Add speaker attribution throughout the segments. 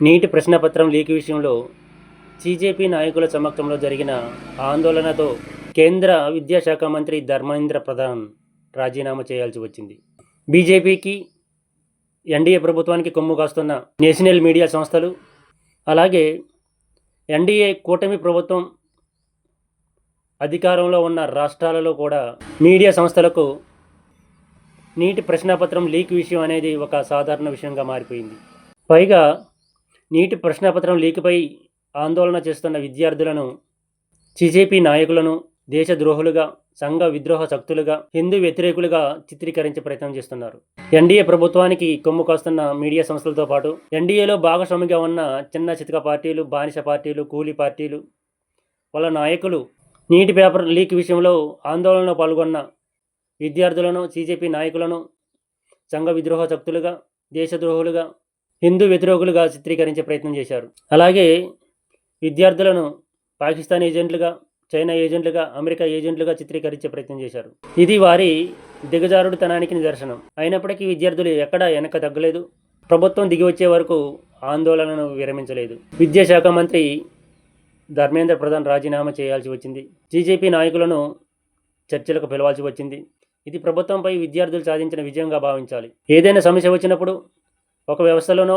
Speaker 1: నీటి ప్రశ్నపత్రం లీక్ విషయంలో సీజేపీ నాయకుల సమక్షంలో జరిగిన ఆందోళనతో కేంద్ర విద్యాశాఖ మంత్రి ధర్మేంద్ర ప్రధాన్ రాజీనామా చేయాల్సి వచ్చింది. బీజేపీకి, ఎన్డీఏ ప్రభుత్వానికి కొమ్ము కాస్తున్న నేషనల్ మీడియా సంస్థలు, అలాగే ఎన్డీఏ కూటమి ప్రభుత్వం అధికారంలో ఉన్న రాష్ట్రాలలో కూడా మీడియా సంస్థలకు నీటి ప్రశ్నపత్రం లీక్ విషయం అనేది ఒక సాధారణ విషయంగా మారిపోయింది. పైగా నీటి ప్రశ్నపత్రం లీక్పై ఆందోళన చేస్తున్న విద్యార్థులను సీజేపీ నాయకులను దేశద్రోహులుగా, సంఘ విద్రోహ శక్తులుగా, హిందూ వ్యతిరేకులుగా చిత్రీకరించే ప్రయత్నం చేస్తున్నారు. ఎన్డీఏ ప్రభుత్వానికి కొమ్ము కాస్తున్న మీడియా సంస్థలతో పాటు ఎన్డీఏలో భాగస్వామిగా ఉన్న చిన్న చితక పార్టీలు, బానిస పార్టీలు, కూలీ పార్టీలు, వాళ్ళ నాయకులు నీటి పేపర్ లీక్ విషయంలో ఆందోళనలో పాల్గొన్న విద్యార్థులను, సీజేపీ నాయకులను సంఘ విద్రోహ శక్తులుగా, దేశద్రోహులుగా, హిందూ వ్యతిరేకులుగా చిత్రీకరించే ప్రయత్నం చేశారు. అలాగే విద్యార్థులను పాకిస్తాన్ ఏజెంట్లుగా, చైనా ఏజెంట్లుగా, అమెరికా ఏజెంట్లుగా చిత్రీకరించే ప్రయత్నం చేశారు. ఇది వారి దిగజారుడుతనానికి నిదర్శనం. అయినప్పటికీ విద్యార్థులు ఎక్కడా వెనక తగ్గలేదు. ప్రభుత్వం దిగి వచ్చే వరకు ఆందోళనను విరమించలేదు. విద్యాశాఖ మంత్రి ధర్మేంద్ర ప్రధాన్ రాజీనామా చేయాల్సి వచ్చింది. సీజేపీ నాయకులను చర్చలకు పిలవాల్సి వచ్చింది. ఇది ప్రభుత్వంపై విద్యార్థులు సాధించిన విజయంగా భావించాలి. ఏదైనా సమస్య వచ్చినప్పుడు ఒక వ్యవస్థలోనో,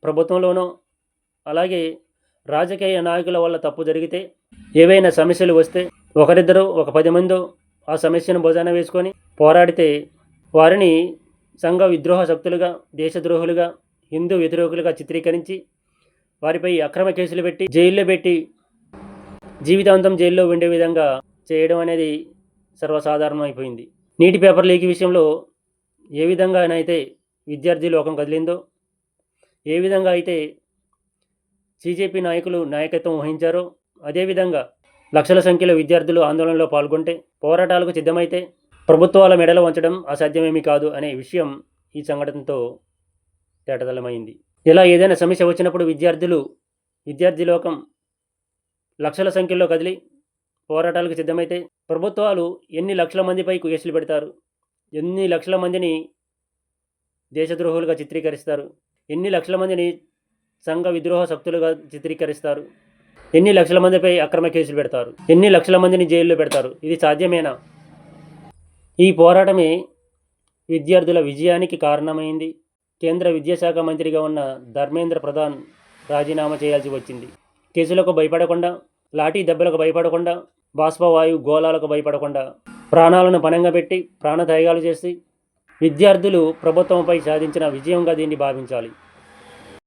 Speaker 1: ప్రభుత్వంలోనో, అలాగే రాజకీయ నాయకుల వల్ల తప్పు జరిగితే, ఏవైనా సమస్యలు వస్తే ఒకరిద్దరు, ఒక 10 మందో ఆ సమస్యను భుజాన వేసుకొని పోరాడితే వారిని సంఘ విద్రోహ శక్తులుగా, దేశద్రోహులుగా, హిందూ వ్యతిరేకులుగా చిత్రీకరించి వారిపై అక్రమ కేసులు పెట్టి, జైల్లో పెట్టి జీవితాంతం జైల్లో ఉండే విధంగా చేయడం అనేది సర్వసాధారణం అయిపోయింది. నీటి పేపర్ లీక్ విషయంలో ఏ విధంగానైతే విద్యార్థి లోకం కదిలిందో, ఏ విధంగా అయితే సీజేపీ నాయకులు నాయకత్వం వహించారో, అదేవిధంగా లక్షల సంఖ్యలో విద్యార్థులు ఆందోళనలో పాల్గొంటే, పోరాటాలకు సిద్ధమైతే ప్రభుత్వాల మెడలో ఉంచడం అసాధ్యమేమీ కాదు అనే విషయం ఈ సంఘటనతో తేటతెల్లమైంది. ఇలా ఏదైనా సమస్య వచ్చినప్పుడు విద్యార్థి లోకం లక్షల సంఖ్యలో కదిలి పోరాటాలకు సిద్ధమైతే ప్రభుత్వాలు ఎన్ని లక్షల మందిపై కేసులు పెడతారు, ఎన్ని లక్షల మందిని దేశద్రోహులుగా చిత్రీకరిస్తారు, ఎన్ని లక్షల మందిని సంఘ విద్రోహ శక్తులుగా చిత్రీకరిస్తారు, ఎన్ని లక్షల మందిపై అక్రమ కేసులు పెడతారు, ఎన్ని లక్షల మందిని జైల్లో పెడతారు. ఇది సాధ్యమేనా? ఈ పోరాటమే విద్యార్థుల విజయానికి కారణమైంది. కేంద్ర విద్యాశాఖ మంత్రిగా ఉన్న ధర్మేంద్ర ప్రధాన్ రాజీనామా చేయాల్సి వచ్చింది. కేసులకు భయపడకుండా, లాఠీ దెబ్బలకు భయపడకుండా, బాష్పవాయు గోళాలకు భయపడకుండా, ప్రాణాలను పణంగా పెట్టి ప్రాణత్యాగాలు చేసి విద్యార్థులు ప్రభుత్వంపై సాధించిన విజయంగా దీన్ని భావించాలి.